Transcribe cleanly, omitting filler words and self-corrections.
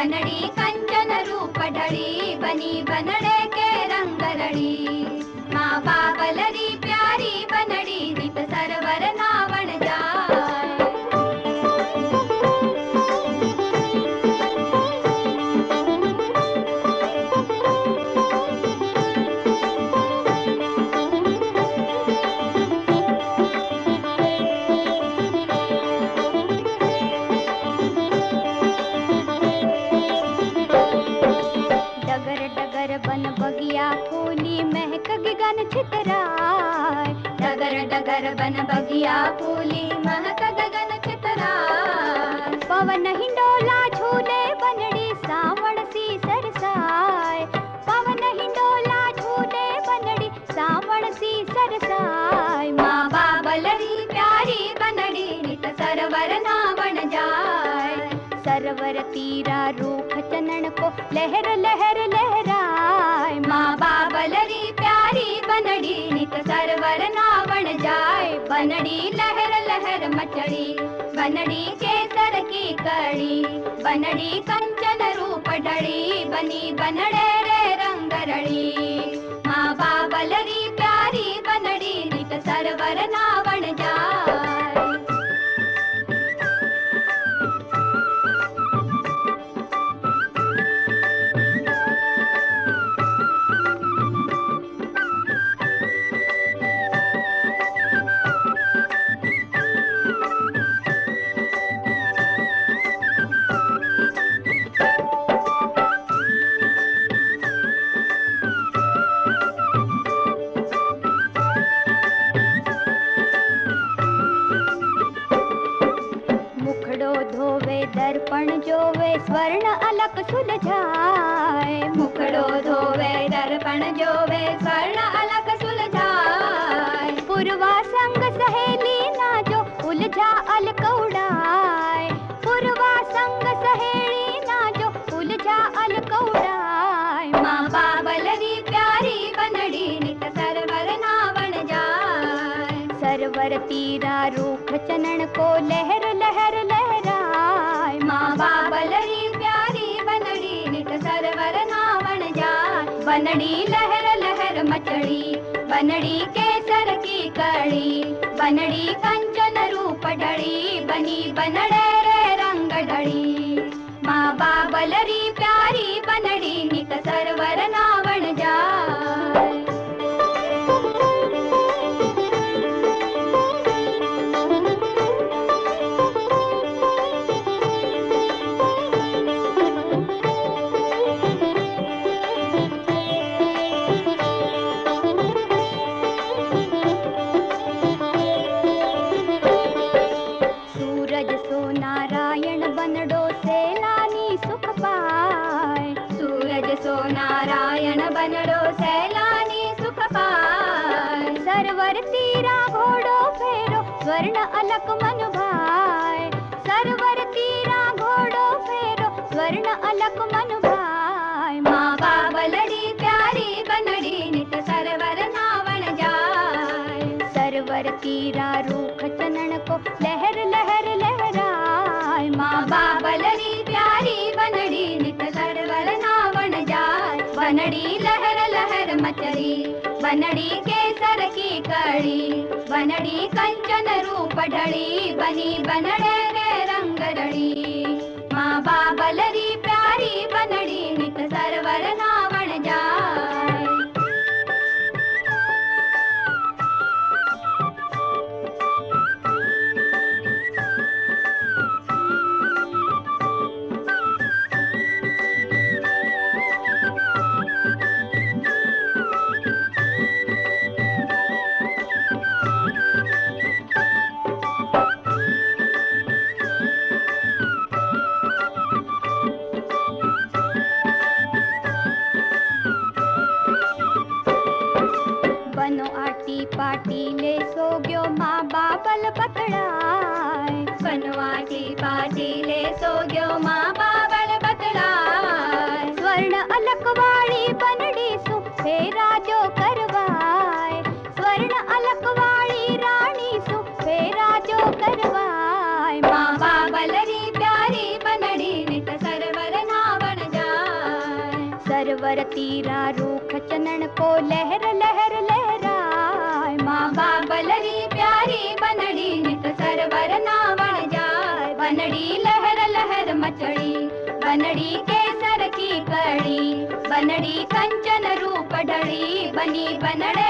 बनड़ी कंचन रूप ढड़ी बनी बनड़े के रंग रड़ी। माँ बाबलरी प्यारी बनड़ी नित सरवर नावण जाय। बन बगिया फूली महक गगन छितराय। डगर डगर बन बगिया फूली महक गगन छितराय। पवन हिंडोला झूले बनड़ी सावण सी सरसाय। पवन हिंडोला झूले बनड़ी सावण सी सरसाय। माँ बाबलरी प्यारी बनड़ी नित सरवर नावण जाय। सरवर तीरा रूख चनन को लहर लहर लहराय। माँ बाबलरी प्यारी बनड़ी नित सरवर नावण जाय। बनड़ी लहर लहर मचड़ी बनड़ी केसर की कड़ी। बनड़ी कंचन रूप ढड़ी बनी बनड़े रे रंग रड़ी। माँ बाबलरी प्यारी बनड़ी नित सरवर नावण जाय। दर्पण जोवे स्वर्ण अलक सुलझाए। मुखड़ो धोवे दर्पण जोवे स्वर्ण अलक सुलझाए। पूर्वा संग सहेली नाचो उलझा अलक उड़ाए। पूर्वा संग सहेली नाचो उलझा अलक उड़ाए। माँ बाबलरी प्यारी बनड़ी नित सरवर नावण जाय। सरवर तीरा रूख चनन को लहर लहर लहराय। माँ बाबलरी प्यारी बनड़ी नित सरवर नावण जाय। बनड़ी लहर लहर मचड़ी बनड़ी केसर की कड़ी। बनड़ी कंचन रूप ढड़ी बनी बनड़े रे रंग ढड़ी। माँ बाबलरी प्यारी बनड़ी नित सरवर नावण जाय। नारायण बनड़ो सैलानी सुख पाय। सरवर तीरा घोड़ो फेरो स्वर्ण अलक मन भाय। सरवर तीरा घोड़ो फेरो स्वर्ण अलक मन भाय। माँ बाबलरी प्यारी बनड़ी नित सरवर नावण जाय। सरवर तीरा रूख चनन को लहर लहर लहराय। माँ बाबलरी प्यारी बनड़ी नित सरवर नावण जाय। बनड़ी लहर लहर मचड़ी बनड़ी केसर की कड़ी। बनड़ी कंचन रूप ढड़ी बनी बनड़े रे रंग रड़ी। माँ बाबलरी प्यारी बनड़ी नित सरवर नावण जाय। पाटीले सोग्यो माँ बाबल बतड़ाय। बनवाटी पाटीले सोग्यो माँ बाबल बतड़ाय। स्वर्ण अलक वाली बनड़ी सु फेरा जो करवाय। स्वर्ण अलक वाली रानी सु फेरा जो करवाय। माँ बाबलरी प्यारी बनड़ी नित सरवर नावण सरवर तीरा रूख चनन को लहर लहर लहराए। माँ बाबलरी प्यारी बनड़ी नित सरवर नावण जाय। बनड़ी लहर लहर मचड़ी बनड़ी केसर की कड़ी। बनड़ी कंचन रूप ढड़ी बनी बनड़